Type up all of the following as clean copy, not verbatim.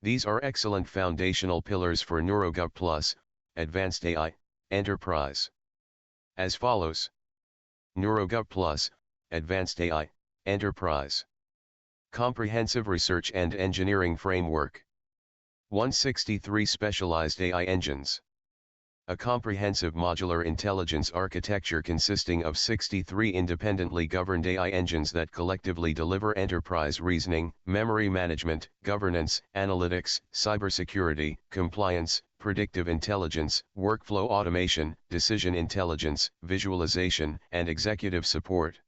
These are excellent foundational pillars for NeuroGov Plus, Advanced AI, Enterprise. As follows. NeuroGov Plus, Advanced AI, Enterprise. Comprehensive Research and Engineering Framework. 163 Specialized AI Engines. A comprehensive modular intelligence architecture consisting of 63 independently governed AI engines that collectively deliver enterprise reasoning, memory management, governance, analytics, cybersecurity, compliance, predictive intelligence, workflow automation, decision intelligence, visualization, and executive support.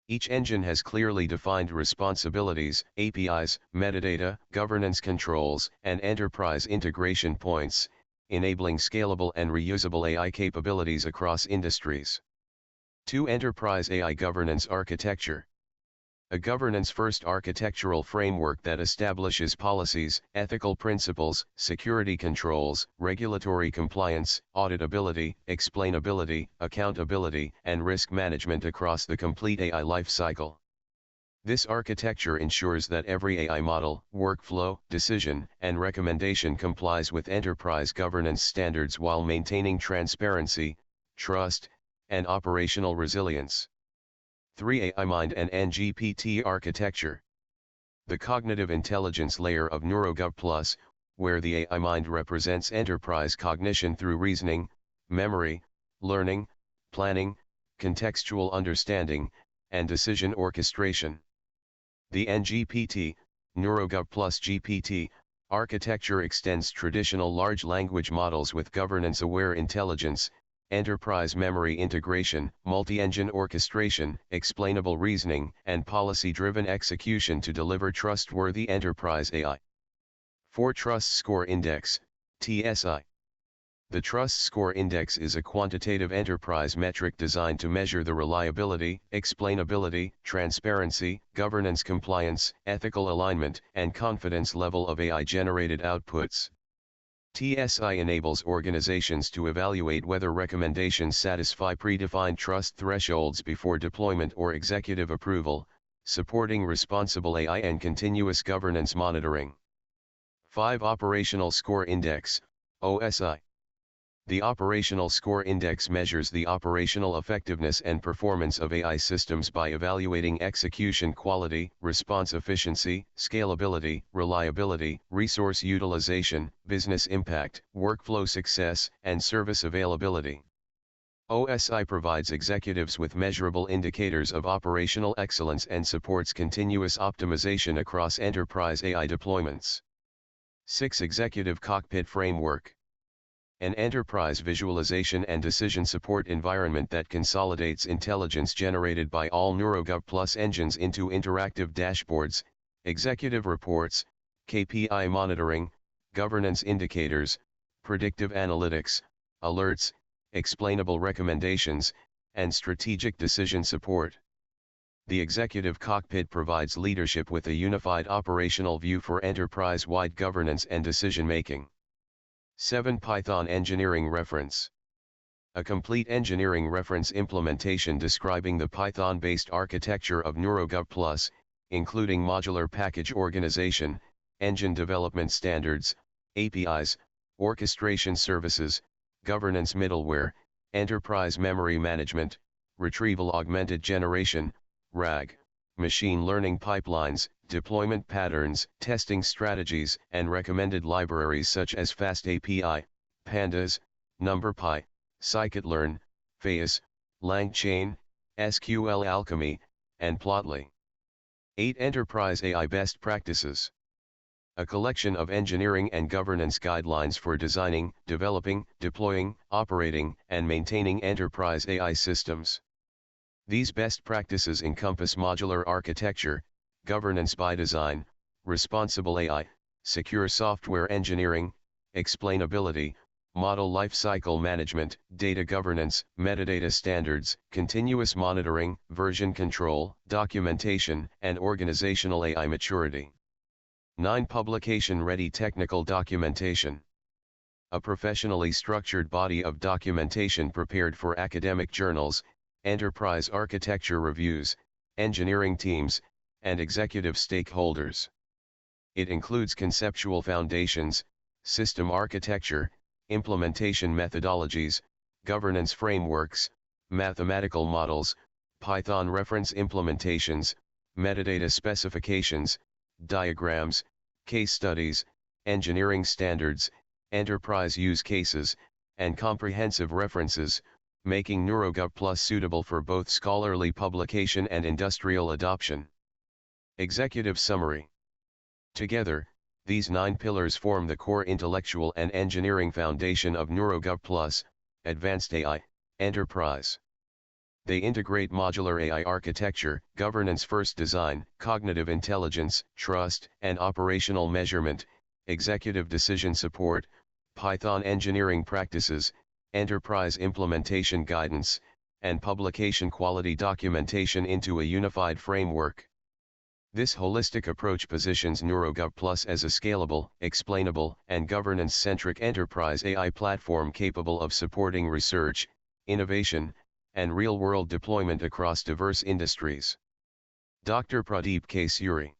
Each engine has clearly defined responsibilities, APIs, metadata, governance controls, and enterprise integration points, enabling scalable and reusable AI capabilities across industries. 2. Enterprise AI Governance Architecture. A governance-first architectural framework that establishes policies, ethical principles, security controls, regulatory compliance, auditability, explainability, accountability, and risk management across the complete AI lifecycle. This architecture ensures that every AI model, workflow, decision, and recommendation complies with enterprise governance standards while maintaining transparency, trust, and operational resilience. 3. AI Mind and NGPT Architecture. The cognitive intelligence layer of NeuroGov Plus, where the AI Mind represents enterprise cognition through reasoning, memory, learning, planning, contextual understanding, and decision orchestration. The NGPT, NeuroGov Plus GPT, architecture extends traditional large language models with governance-aware intelligence, enterprise memory integration, multi-engine orchestration, explainable reasoning, and policy-driven execution to deliver trustworthy enterprise AI. 4. Trust Score Index, TSI. The Trust Score Index is a quantitative enterprise metric designed to measure the reliability, explainability, transparency, governance compliance, ethical alignment, and confidence level of AI-generated outputs. TSI enables organizations to evaluate whether recommendations satisfy predefined trust thresholds before deployment or executive approval, supporting responsible AI and continuous governance monitoring. 5. Operational Score Index, OSI. The Operational Score Index measures the operational effectiveness and performance of AI systems by evaluating execution quality, response efficiency, scalability, reliability, resource utilization, business impact, workflow success, and service availability. OSI provides executives with measurable indicators of operational excellence and supports continuous optimization across enterprise AI deployments. 6. Executive Cockpit Framework. An enterprise visualization and decision support environment that consolidates intelligence generated by all NeuroGov Plus engines into interactive dashboards, executive reports, KPI monitoring, governance indicators, predictive analytics, alerts, explainable recommendations, and strategic decision support. The executive cockpit provides leadership with a unified operational view for enterprise-wide governance and decision-making. 7. Python Engineering Reference. A complete engineering reference implementation describing the Python-based architecture of NeuroGov Plus, including modular package organization, engine development standards, APIs, orchestration services, governance middleware, enterprise memory management, retrieval augmented generation, RAG, machine learning pipelines, deployment patterns, testing strategies, and recommended libraries such as FastAPI, Pandas, NumPy, scikit-learn, Faiz, LangChain, SQL Alchemy, and Plotly. 8. Enterprise AI Best Practices. A collection of engineering and governance guidelines for designing, developing, deploying, operating, and maintaining enterprise AI systems. These best practices encompass modular architecture, governance by design, responsible AI, secure software engineering, explainability, model lifecycle management, data governance, metadata standards, continuous monitoring, version control, documentation, and organizational AI maturity. 9. Publication-ready technical documentation. A professionally structured body of documentation prepared for academic journals, enterprise architecture reviews, engineering teams, and executive stakeholders. It includes conceptual foundations, system architecture, implementation methodologies, governance frameworks, mathematical models, Python reference implementations, metadata specifications, diagrams, case studies, engineering standards, enterprise use cases, and comprehensive references, making NeuroGov Plus suitable for both scholarly publication and industrial adoption. Executive Summary. Together, these 9 pillars form the core intellectual and engineering foundation of NeuroGov Plus, Advanced AI, Enterprise. They integrate modular AI architecture, governance-first design, cognitive intelligence, trust and operational measurement, executive decision support, Python engineering practices, enterprise implementation guidance, and publication quality documentation into a unified framework. This holistic approach positions NeuroGov Plus as a scalable, explainable, and governance-centric enterprise AI platform capable of supporting research, innovation, and real-world deployment across diverse industries. Dr. Pradeep K. Suri.